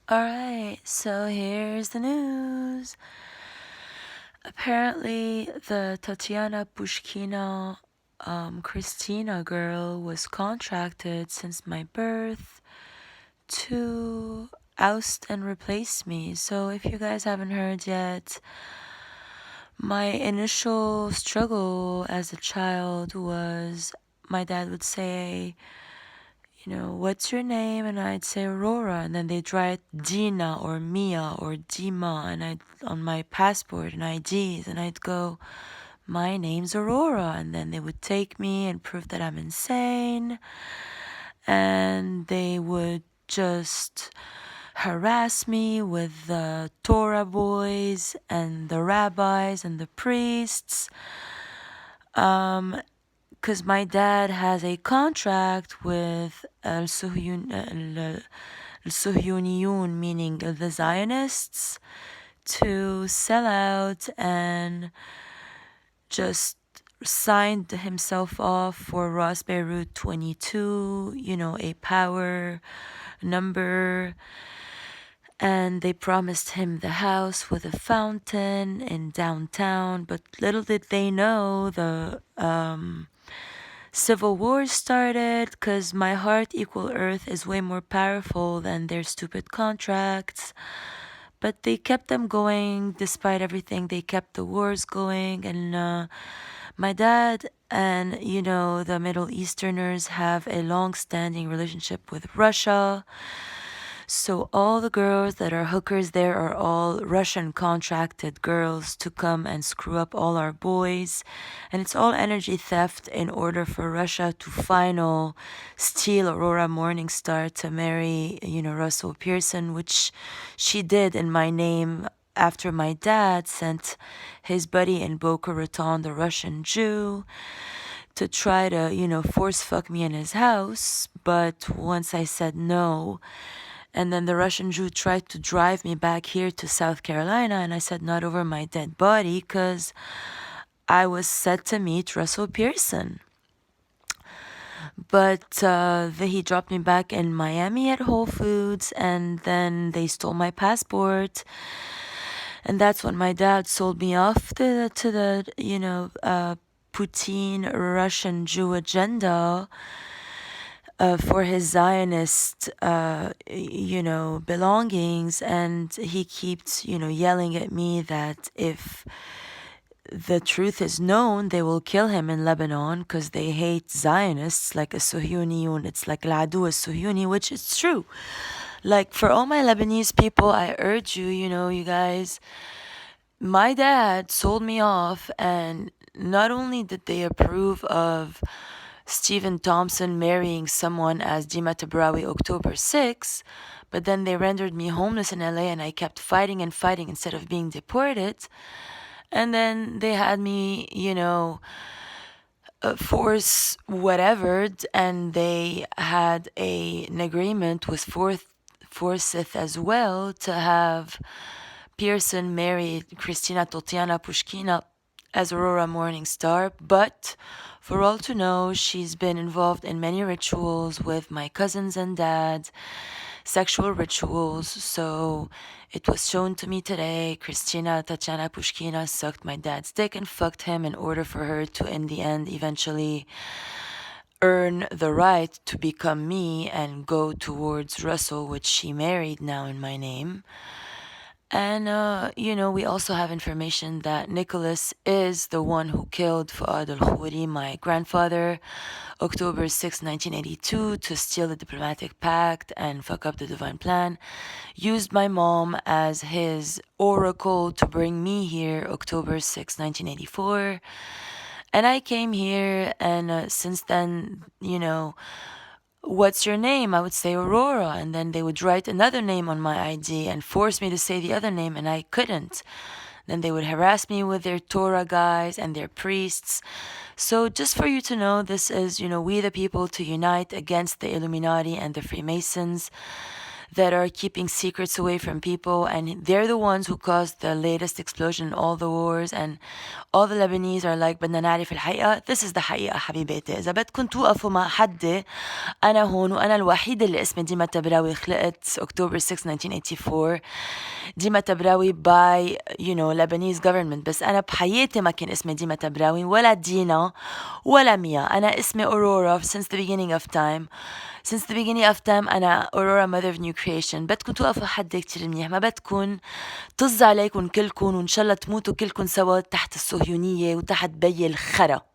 Alright, so here's the news. Apparently, the Totiana Pushkina Christina girl was contracted since my birth to oust and replace me. So if you guys haven't heard yet, my initial struggle as a child was my dad would say, what's your name? And I'd say Aurora. And then they'd write Dina or Mia or Dima and on my passport and IDs. And I'd go, my name's Aurora. And then they would take me and prove that I'm insane. And they would just harass me with the Torah boys and the rabbis and the priests. Because my dad has a contract with Suhyuniyun, meaning the Zionists, to sell out and just signed himself off for Ross Beirut 22, a power number. And they promised him the house with a fountain in downtown, but little did they know the Civil War started because my heart equal earth is way more powerful than their stupid contracts. But they kept them going despite everything. They kept the wars going. And my dad and, the Middle Easterners have a long-standing relationship with Russia. So all the girls that are hookers there are all Russian contracted girls to come and screw up all our boys. And it's all energy theft in order for Russia to steal Aurora Morningstar to marry, Russell Pearson, which she did in my name after my dad sent his buddy in Boca Raton, the Russian Jew, to try to, force fuck me in his house. But once I said no, and then the Russian Jew tried to drive me back here to South Carolina, and I said, not over my dead body, because I was set to meet Russell Pearson. But he dropped me back in Miami at Whole Foods, and then they stole my passport. And that's when my dad sold me off to the Putin Russian Jew agenda. For his Zionist, belongings. And he keeps, yelling at me that if the truth is known, they will kill him in Lebanon because they hate Zionists, like a Suhyuniyun. It's like L'adu Suhyuni, which is true. Like, for all my Lebanese people, I urge you, you guys, my dad sold me off, and not only did they approve of Stephen Thompson marrying someone as Dima Tabrawi October 6, but then they rendered me homeless in LA and I kept fighting and fighting instead of being deported. And then they had me, force whatever, and they had an agreement with Forsyth as well to have Pearson marry Christina Totiana Pushkina as Aurora Morningstar, but for all to know, she's been involved in many rituals with my cousins and dad, sexual rituals. So it was shown to me today, Christina Totiana Pushkina sucked my dad's dick and fucked him in order for her to, in the end, eventually earn the right to become me and go towards Russell, which she married now in my name. And, we also have information that Nicholas is the one who killed Fuad al-Khouri, my grandfather, October 6, 1982, to steal the diplomatic pact and fuck up the divine plan. Used my mom as his oracle to bring me here, October 6, 1984. And I came here, and since then, what's your name? I would say Aurora. And then they would write another name on my ID and force me to say the other name, and I couldn't. Then they would harass me with their Torah guys and their priests. So just for you to know, this is, we the people to unite against the Illuminati and the Freemasons. that are keeping secrets away from people, and they're the ones who caused the latest explosion in all the wars, and all the Lebanese are like بدنا نعرف الحقيقة. This is the حقيقة حبيباتي. إذا بدكم توقفوا مع حدي أنا هون، وأنا الوحيدة اللي اسمي ديما تبراوي، خلقت October 6 1984. ديما تبراوي by Lebanese government، بس أنا بحياتي ما كان اسمي ديما تبراوي ولا دينا ولا ميا. أنا اسمي Aurora since the beginning of time. Since the beginning of time أنا Aurora mother of new creation. بدكم توقفوا حدي كتير منيح، ما بدكم طز عليكم كلكم، وإن شاء الله تموتوا كلكم سوا تحت الصهيونية وتحت بي الخرا.